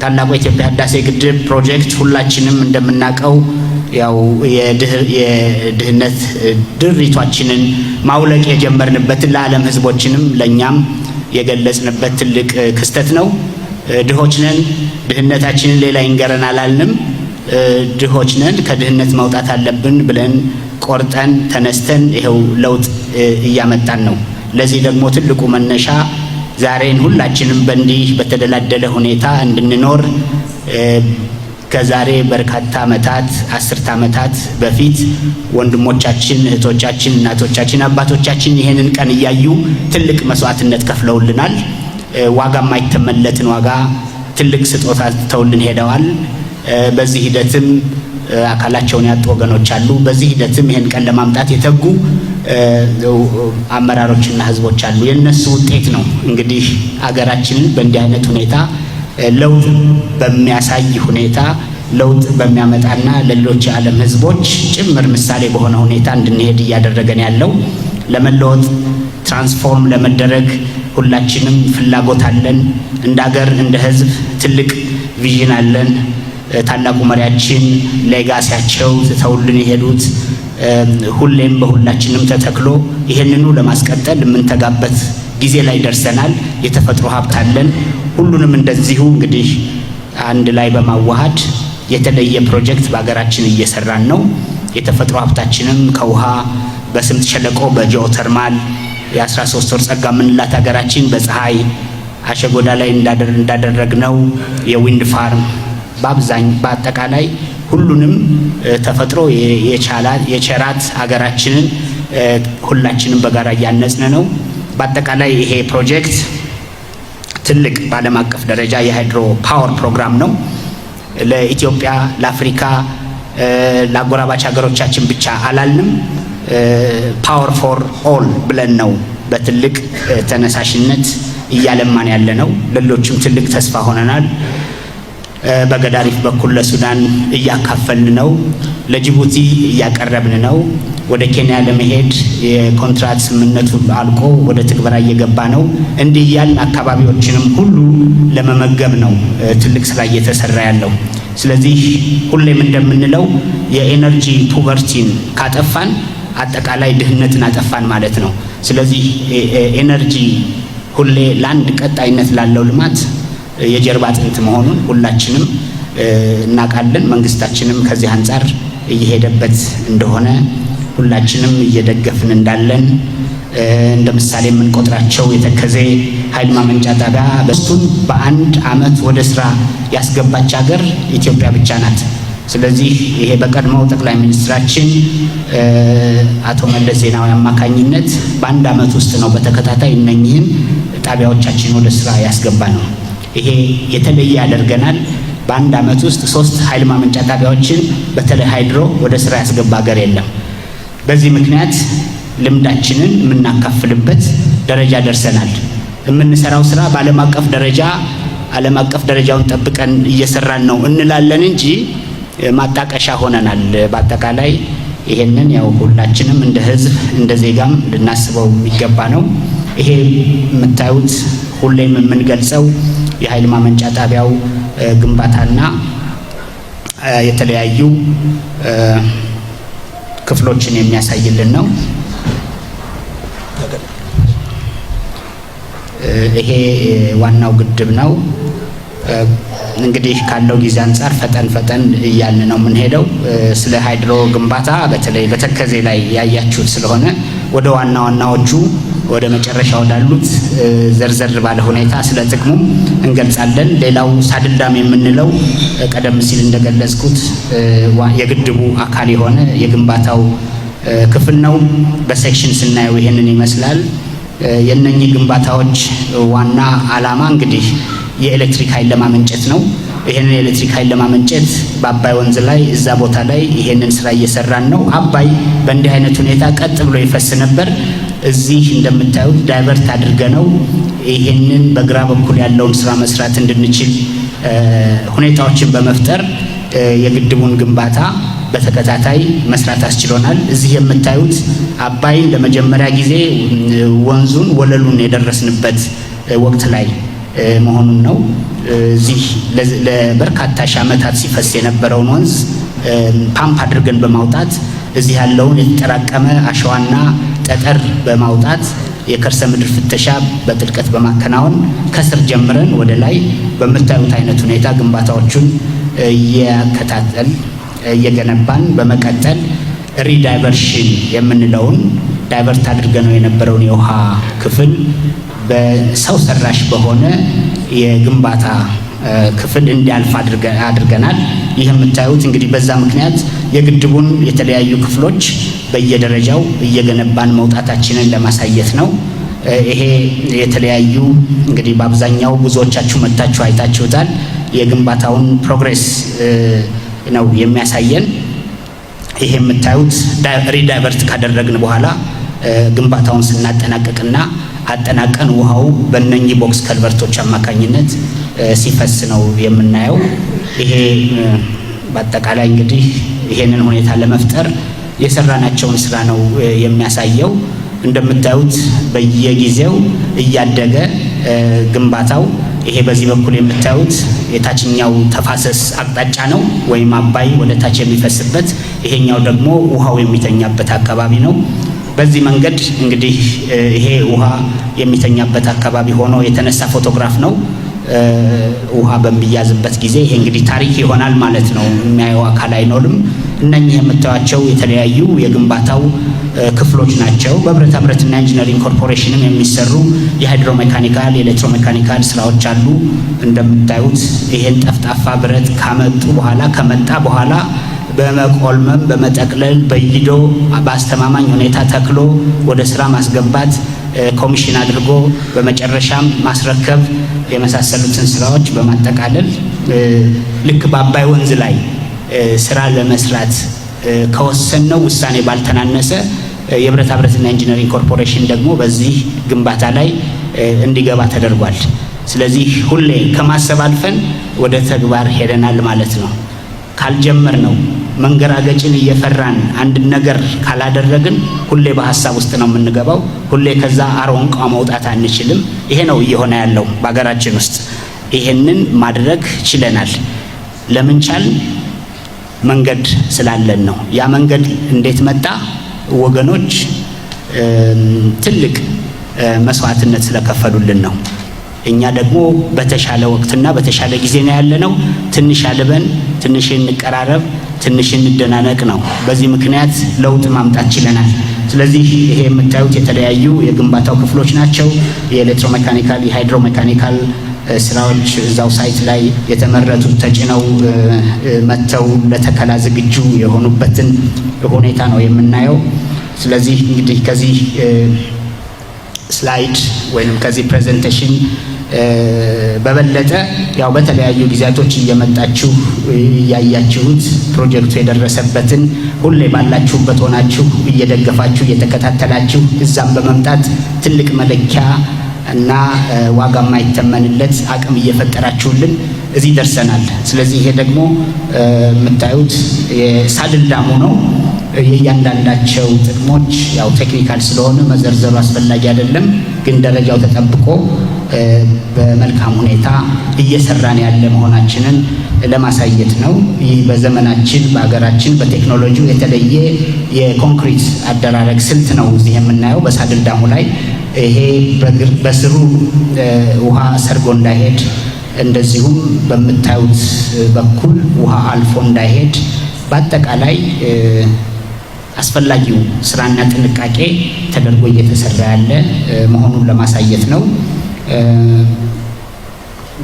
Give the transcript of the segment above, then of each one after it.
ታላቁ የኢትዮጵያ ህዳሴ ግድብ ፕሮጀክት ሁላችንም እንደምናውቀው ያው የድህነት ድሪቷችንን ማውለቅ የጀመርንበትን ለዓለም ህዝቦችንም ለኛም የገለጽንበት ትልቅ ክስተት ነው። ድሆች ነን፣ ድህነታችንን ሌላ ይንገረን አላልንም። ድሆች ነን፣ ከድህነት መውጣት አለብን ብለን ቆርጠን ተነስተን ይሄው ለውጥ እያመጣን ነው። ለዚህ ደግሞ ትልቁ መነሻ ዛሬን ሁላችንም በእንዲህ በተደላደለ ሁኔታ እንድንኖር ከዛሬ በርካታ ዓመታት 10 ዓመታት በፊት ወንድሞቻችን፣ እህቶቻችን፣ እናቶቻችን፣ አባቶቻችን ይሄንን ቀን እያዩ ትልቅ መስዋዕትነት ከፍለውልናል። ዋጋ የማይተመለትን ዋጋ ትልቅ ስጦታ ተውልን ሄደዋል። በዚህ ሂደትም አካላቸውን ያጡ ወገኖች አሉ። በዚህ ሂደትም ይሄን ቀን ለማምጣት የተጉ አመራሮችና ህዝቦች አሉ። የነሱ ውጤት ነው እንግዲህ አገራችንን በእንዲህ አይነት ሁኔታ ለውጥ በሚያሳይ ሁኔታ ለውጥ በሚያመጣና ለሌሎች የዓለም ህዝቦች ጭምር ምሳሌ በሆነ ሁኔታ እንድንሄድ እያደረገን ያለው። ለመለወጥ ትራንስፎርም ለመደረግ ሁላችንም ፍላጎት አለን። እንደ ሀገር እንደ ህዝብ ትልቅ ቪዥን አለን። ታላቁ መሪያችን ሌጋሲያቸው ተውልን የሄዱት ሁሌም በሁላችንም ተተክሎ ይሄንኑ ለማስቀጠል የምንተጋበት ጊዜ ላይ ደርሰናል። የተፈጥሮ ሀብት አለን። ሁሉንም እንደዚሁ እንግዲህ አንድ ላይ በማዋሃድ የተለየ ፕሮጀክት በሀገራችን እየሰራን ነው። የተፈጥሮ ሀብታችንም ከውሃ በስምጥ ሸለቆ በጂኦተርማል የ13 ወር ጸጋ ምንላት ሀገራችን በፀሐይ አሸጎዳ ላይ እንዳደረግነው የዊንድ ፋርም በአጠቃላይ ሁሉንም ተፈጥሮ የቸራት ሀገራችንን ሁላችንም በጋራ እያነጽን ነው። በአጠቃላይ ይሄ ፕሮጀክት ትልቅ በዓለም አቀፍ ደረጃ የሃይድሮ ፓወር ፕሮግራም ነው። ለኢትዮጵያ፣ ለአፍሪካ፣ ለአጎራባች ሀገሮቻችን ብቻ አላልንም። ፓወር ፎር ኦል ብለን ነው በትልቅ ተነሳሽነት እያለማን ያለ ነው። ሌሎችም ትልቅ ተስፋ ሆነናል። በገዳሪፍ በኩል ለሱዳን እያካፈልን ነው። ለጅቡቲ እያቀረብን ነው። ወደ ኬንያ ለመሄድ የኮንትራት ስምምነቱ አልቆ ወደ ትግበራ እየገባ ነው። እንዲህ ያልን አካባቢዎችንም ሁሉ ለመመገብ ነው ትልቅ ስራ እየተሰራ ያለው። ስለዚህ ሁሌም እንደምንለው የኤነርጂ ፖቨርቲን ካጠፋን አጠቃላይ ድህነትን አጠፋን ማለት ነው። ስለዚህ ኤነርጂ ሁሌ ለአንድ ቀጣይነት ላለው ልማት የጀርባ አጥንት መሆኑን ሁላችንም እናውቃለን። መንግስታችንም ከዚህ አንጻር እየሄደበት እንደሆነ ሁላችንም እየደገፍን እንዳለን እንደ ምሳሌ የምንቆጥራቸው የተከዜ ኃይል ማመንጫ ጣቢያ በስቱን በአንድ አመት ወደ ስራ ያስገባች ሀገር ኢትዮጵያ ብቻ ናት። ስለዚህ ይሄ በቀድሞው ጠቅላይ ሚኒስትራችን አቶ መለስ ዜናዊ አማካኝነት በአንድ አመት ውስጥ ነው በተከታታይ እነኚህን ጣቢያዎቻችን ወደ ስራ ያስገባ ነው። ይሄ የተለየ ያደርገናል። በአንድ አመት ውስጥ 3 ኃይል ማመንጫ ጣቢያዎችን በተለይ ሃይድሮ ወደ ስራ ያስገባ ሀገር የለም። በዚህ ምክንያት ልምዳችንን የምናካፍልበት ደረጃ ደርሰናል። የምንሰራው ስራ በዓለም አቀፍ ደረጃ ዓለም አቀፍ ደረጃውን ጠብቀን እየሰራን ነው እንላለን እንጂ ማጣቀሻ ሆነናል። በአጠቃላይ ይሄንን ያው ሁላችንም እንደ ህዝብ እንደ ዜጋም ልናስበው የሚገባ ነው። ይሄ የምታዩት ሁሌም የምንገልጸው የኃይል ማመንጫ ጣቢያው ግንባታና የተለያዩ ክፍሎችን የሚያሳይልን ነው። ይሄ ዋናው ግድብ ነው። እንግዲህ ካለው ጊዜ አንጻር ፈጠን እያልን ነው የምንሄደው። ስለ ሃይድሮ ግንባታ በተለይ በተከዜ ላይ ያያችሁት ስለሆነ ወደ ዋናዎቹ ወደ መጨረሻ ወዳሉት ዘርዘር ባለ ሁኔታ ስለ ጥቅሙ እንገልጻለን። ሌላው ሳድልዳም የምንለው ቀደም ሲል እንደገለጽኩት የግድቡ አካል የሆነ የግንባታው ክፍል ነው። በሴክሽን ስናየው ይሄንን ይመስላል። የነኚህ ግንባታዎች ዋና ዓላማ እንግዲህ የኤሌክትሪክ ኃይል ለማመንጨት ነው። ይሄንን የኤሌክትሪክ ኃይል ለማመንጨት በአባይ ወንዝ ላይ እዛ ቦታ ላይ ይሄንን ስራ እየሰራን ነው። አባይ በእንዲህ አይነት ሁኔታ ቀጥ ብሎ ይፈስ ነበር። እዚህ እንደምታዩት ዳይቨርት አድርገነው ይሄንን በግራ በኩል ያለውን ስራ መስራት እንድንችል ሁኔታዎችን በመፍጠር የግድቡን ግንባታ በተከታታይ መስራት አስችሎናል። እዚህ የምታዩት አባይን ለመጀመሪያ ጊዜ ወንዙን ወለሉን የደረስንበት ወቅት ላይ መሆኑን ነው። እዚህ ለበርካታ ሺህ ዓመታት ሲፈስ የነበረውን ወንዝ ፓምፕ አድርገን በማውጣት እዚህ ያለውን የተጠራቀመ አሸዋና ጠጠር በማውጣት የከርሰ ምድር ፍተሻ በጥልቀት በማከናወን ከስር ጀምረን ወደ ላይ በምታዩት አይነት ሁኔታ ግንባታዎቹን እየከታተል እየገነባን በመቀጠል ሪዳይቨርሽን የምንለውን ዳይቨርት አድርገነው የነበረውን የውሃ ክፍል በሰው ሰራሽ በሆነ የግንባታ ክፍል እንዲያልፍ አድርገናል። ይህ የምታዩት እንግዲህ በዛ ምክንያት የግድቡን የተለያዩ ክፍሎች በየደረጃው እየገነባን መውጣታችንን ለማሳየት ነው። ይሄ የተለያዩ እንግዲህ በአብዛኛው ብዙዎቻችሁ መታችሁ አይታችሁታል። የግንባታውን ፕሮግሬስ ነው የሚያሳየን። ይሄ የምታዩት ሪዳይቨርት ካደረግን በኋላ ግንባታውን ስናጠናቀቅና አጠናቀን ውሃው በእነኚህ ቦክስ ከልቨርቶች አማካኝነት ሲፈስ ነው የምናየው። ይሄ በአጠቃላይ እንግዲህ ይሄንን ሁኔታ ለመፍጠር የሰራናቸውን ስራ ነው የሚያሳየው። እንደምታዩት በየጊዜው እያደገ ግንባታው ይሄ በዚህ በኩል የምታዩት የታችኛው ተፋሰስ አቅጣጫ ነው ወይም አባይ ወደ ታች የሚፈስበት፣ ይሄኛው ደግሞ ውሃው የሚተኛበት አካባቢ ነው። በዚህ መንገድ እንግዲህ ይሄ ውሃ የሚተኛበት አካባቢ ሆኖ የተነሳ ፎቶግራፍ ነው። ውሃ በሚያዝበት ጊዜ ይሄ እንግዲህ ታሪክ ይሆናል ማለት ነው። የሚያየው አካል አይኖርም። እነኚህ የምታዩቸው የተለያዩ የግንባታው ክፍሎች ናቸው። በብረታ ብረትና ኢንጂነሪንግ ኮርፖሬሽንም የሚሰሩ የሃይድሮሜካኒካል የኤሌክትሮሜካኒካል ስራዎች አሉ። እንደምታዩት ይሄን ጠፍጣፋ ብረት ከመጣ በኋላ በመቆልመም በመጠቅለል በይዶ በአስተማማኝ ሁኔታ ተክሎ ወደ ስራ ማስገባት ኮሚሽን አድርጎ በመጨረሻም ማስረከብ የመሳሰሉትን ስራዎች በማጠቃለል ልክ በአባይ ወንዝ ላይ ስራ ለመስራት ከወሰነው ውሳኔ ባልተናነሰ የብረታ ብረትና ኢንጂነሪንግ ኮርፖሬሽን ደግሞ በዚህ ግንባታ ላይ እንዲገባ ተደርጓል። ስለዚህ ሁሌ ከማሰብ አልፈን ወደ ተግባር ሄደናል ማለት ነው። ካልጀመር ነው መንገራገጭን እየፈራን አንድ ነገር ካላደረግን ሁሌ በሐሳብ ውስጥ ነው የምንገባው። ሁሌ ከዛ አሮንቋ መውጣት አንችልም። ይሄ ነው እየሆነ ያለው በሀገራችን ውስጥ። ይሄንን ማድረግ ችለናል። ለምን ቻል? መንገድ ስላለን ነው። ያ መንገድ እንዴት መጣ? ወገኖች ትልቅ መስዋዕትነት ስለከፈሉልን ነው። እኛ ደግሞ በተሻለ ወቅትና በተሻለ ጊዜ ነው ያለነው። ትንሽ አልበን፣ ትንሽ እንቀራረብ፣ ትንሽ እንደናነቅ ነው። በዚህ ምክንያት ለውጥ ማምጣት ችለናል። ስለዚህ ይሄ የምታዩት የተለያዩ የግንባታው ክፍሎች ናቸው። የኤሌክትሮሜካኒካል የሃይድሮሜካኒካል ስራዎች እዛው ሳይት ላይ የተመረቱት ተጭነው መተው ለተከላ ዝግጁ የሆኑበትን ሁኔታ ነው የምናየው። ስለዚህ እንግዲህ ከዚህ ስላይድ ወይንም ከዚህ ፕሬዘንቴሽን በበለጠ ያው በተለያዩ ጊዜያቶች እየመጣችሁ እያያችሁት ፕሮጀክቱ የደረሰበትን ሁሌ ባላችሁበት ሆናችሁ እየደገፋችሁ እየተከታተላችሁ እዛም በመምጣት ትልቅ መለኪያ እና ዋጋ የማይተመንለት አቅም እየፈጠራችሁልን እዚህ ደርሰናል። ስለዚህ ይሄ ደግሞ የምታዩት የሳድል ዳሙ ነው። የእያንዳንዳቸው ጥቅሞች ያው ቴክኒካል ስለሆነ መዘርዘሩ አስፈላጊ አይደለም፣ ግን ደረጃው ተጠብቆ በመልካም ሁኔታ እየሰራን ያለ መሆናችንን ለማሳየት ነው። ይህ በዘመናችን በሀገራችን በቴክኖሎጂው የተለየ የኮንክሪት አደራረግ ስልት ነው እዚህ የምናየው በሳድል ዳሙ ላይ። ይሄ በስሩ ውሃ ሰርጎ እንዳይሄድ፣ እንደዚሁም በምታዩት በኩል ውሃ አልፎ እንዳይሄድ በአጠቃላይ አስፈላጊው ስራና ጥንቃቄ ተደርጎ እየተሰራ ያለ መሆኑን ለማሳየት ነው።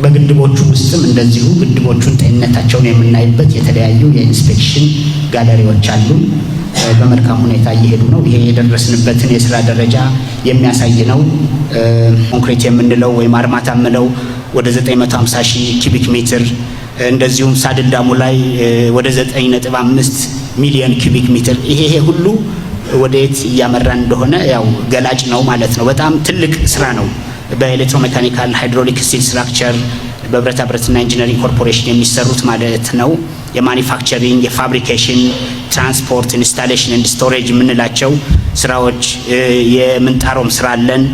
በግድቦቹ ውስጥም እንደዚሁ ግድቦቹን ጤንነታቸውን የምናይበት የተለያዩ የኢንስፔክሽን ጋለሪዎች አሉ። በመልካም ሁኔታ እየሄዱ ነው። ይሄ የደረስንበትን የስራ ደረጃ የሚያሳይ ነው። ኮንክሪት የምንለው ወይም አርማታ የምንለው ወደ 950 ሺህ ኪቢክ ሜትር፣ እንደዚሁም ሳድል ዳሙ ላይ ወደ 9.5 ሚሊዮን ኪቢክ ሜትር። ይሄ ሁሉ ወደየት እያመራን እንደሆነ ያው ገላጭ ነው ማለት ነው። በጣም ትልቅ ስራ ነው። በኤሌክትሮሜካኒካል ሃይድሮሊክ ስቲል ስትራክቸር በብረታ ብረትና ኢንጂነሪንግ ኮርፖሬሽን የሚሰሩት ማለት ነው። የማኒፋክቸሪንግ፣ የፋብሪኬሽን፣ ትራንስፖርት፣ ኢንስታሌሽን ኤንድ ስቶሬጅ የምንላቸው ስራዎች፣ የምንጣሮም ስራ አለን።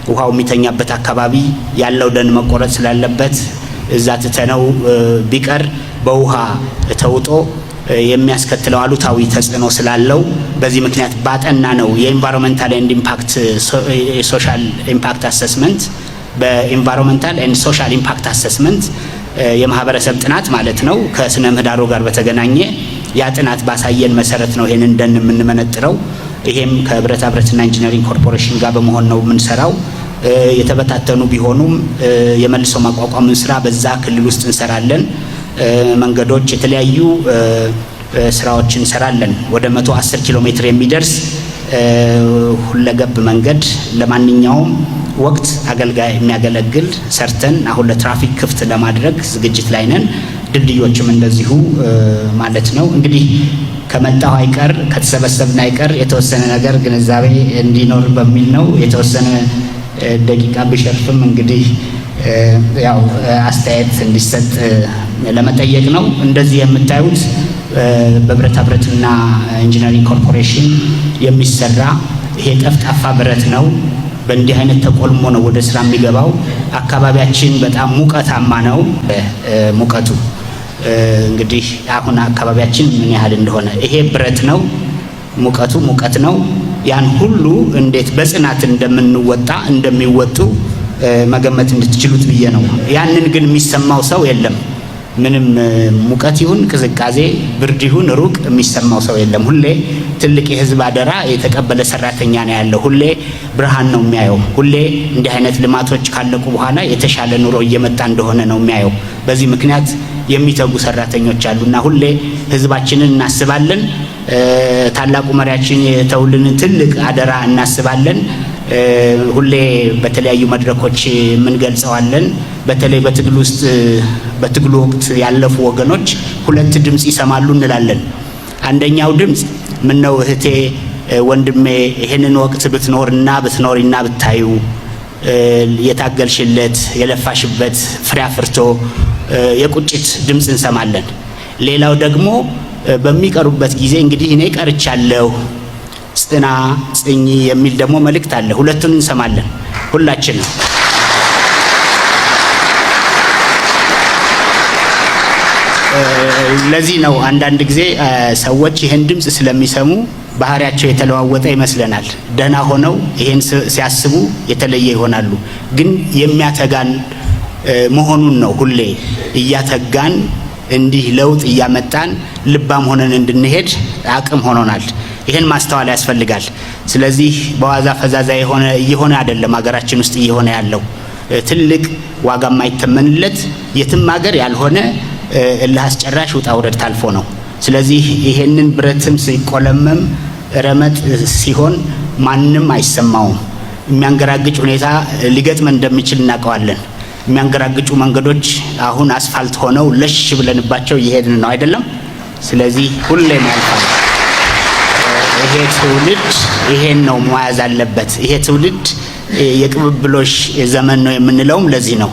ውሃው የሚተኛበት አካባቢ ያለው ደን መቆረጥ ስላለበት እዛ ትተነው ቢቀር በውሃ ተውጦ የሚያስከትለው አሉታዊ ተጽዕኖ ስላለው በዚህ ምክንያት ባጠና ነው የኢንቫይሮንመንታል ኤንድ ኢምፓክት ሶሻል ኢምፓክት አሰስመንት በኢንቫይሮንመንታል ኤንድ ሶሻል ኢምፓክት አሰስመንት የማህበረሰብ ጥናት ማለት ነው ከስነ ምህዳሩ ጋር በተገናኘ ያ ጥናት ባሳየን መሰረት ነው ይሄንን ደን የምንመነጥረው። ይሄም ከብረታ ብረትና ኢንጂነሪንግ ኮርፖሬሽን ጋር በመሆን ነው የምንሰራው። የተበታተኑ ቢሆኑም የመልሶ ማቋቋምን ስራ በዛ ክልል ውስጥ እንሰራለን። መንገዶች የተለያዩ ስራዎችን እንሰራለን። ወደ 110 ኪሎ ሜትር የሚደርስ ሁለገብ መንገድ ለማንኛውም ወቅት አገልጋይ የሚያገለግል ሰርተን አሁን ለትራፊክ ክፍት ለማድረግ ዝግጅት ላይ ነን። ድልድዮችም እንደዚሁ ማለት ነው። እንግዲህ ከመጣው አይቀር ከተሰበሰብን አይቀር የተወሰነ ነገር ግንዛቤ እንዲኖር በሚል ነው የተወሰነ ደቂቃ ቢሸርፍም እንግዲህ ያው አስተያየት እንዲሰጥ ለመጠየቅ ነው። እንደዚህ የምታዩት በብረታ ብረትና ኢንጂነሪንግ ኮርፖሬሽን የሚሰራ ይሄ ጠፍጣፋ ብረት ነው። በእንዲህ አይነት ተቆልሞ ነው ወደ ስራ የሚገባው። አካባቢያችን በጣም ሙቀታማ ነው። ሙቀቱ እንግዲህ አሁን አካባቢያችን ምን ያህል እንደሆነ ይሄ ብረት ነው። ሙቀቱ ሙቀት ነው። ያን ሁሉ እንዴት በጽናት እንደሚወጡ መገመት እንድትችሉት ብዬ ነው። ያንን ግን የሚሰማው ሰው የለም። ምንም ሙቀት ይሁን ቅዝቃዜ፣ ብርድ ይሁን ሩቅ የሚሰማው ሰው የለም። ሁሌ ትልቅ የህዝብ አደራ የተቀበለ ሰራተኛ ነው ያለው። ሁሌ ብርሃን ነው የሚያየው። ሁሌ እንዲህ አይነት ልማቶች ካለቁ በኋላ የተሻለ ኑሮ እየመጣ እንደሆነ ነው የሚያየው። በዚህ ምክንያት የሚተጉ ሰራተኞች አሉና ሁሌ ህዝባችንን እናስባለን። ታላቁ መሪያችን የተውልንን ትልቅ አደራ እናስባለን። ሁሌ በተለያዩ መድረኮች ምን ገልጸዋለን። በተለይ በትግሉ ወቅት ያለፉ ወገኖች ሁለት ድምጽ ይሰማሉ እንላለን። አንደኛው ድምጽ ምን ነው እህቴ ወንድሜ ይሄንን ወቅት ብትኖሪና ብታዩ የታገልሽለት የለፋሽበት ፍሬ አፍርቶ የቁጭት ድምጽ እንሰማለን። ሌላው ደግሞ በሚቀሩበት ጊዜ እንግዲህ እኔ ቀርቻለሁ ጽኚ የሚል ደግሞ መልእክት አለ። ሁለቱን እንሰማለን ሁላችንም። ለዚህ ነው አንዳንድ ጊዜ ሰዎች ይሄን ድምጽ ስለሚሰሙ ባህሪያቸው የተለዋወጠ ይመስለናል። ደህና ሆነው ይሄን ሲያስቡ የተለየ ይሆናሉ። ግን የሚያተጋን መሆኑን ነው ሁሌ እያተጋን እንዲህ ለውጥ እያመጣን ልባም ሆነን እንድንሄድ አቅም ሆኖናል። ይሄን ማስተዋል ያስፈልጋል። ስለዚህ በዋዛ ፈዛዛ እየሆነ አይደለም ሀገራችን ውስጥ እየሆነ ያለው ትልቅ ዋጋ የማይተመንለት የትም ሀገር ያልሆነ እልህ አስጨራሽ ውጣ ውረድ ታልፎ ነው። ስለዚህ ይሄንን ብረትም ሲቆለመም ረመጥ ሲሆን ማንም አይሰማውም። የሚያንገራግጭ ሁኔታ ሊገጥመን እንደሚችል እናውቀዋለን። የሚያንገራግጩ መንገዶች አሁን አስፋልት ሆነው ለሽ ብለንባቸው እየሄድን ነው አይደለም። ስለዚህ ሁሌም ያልፋል። ይሄ ትውልድ ይሄን ነው መያዝ አለበት። ይሄ ትውልድ የቅብብሎሽ ዘመን ነው የምንለውም ለዚህ ነው።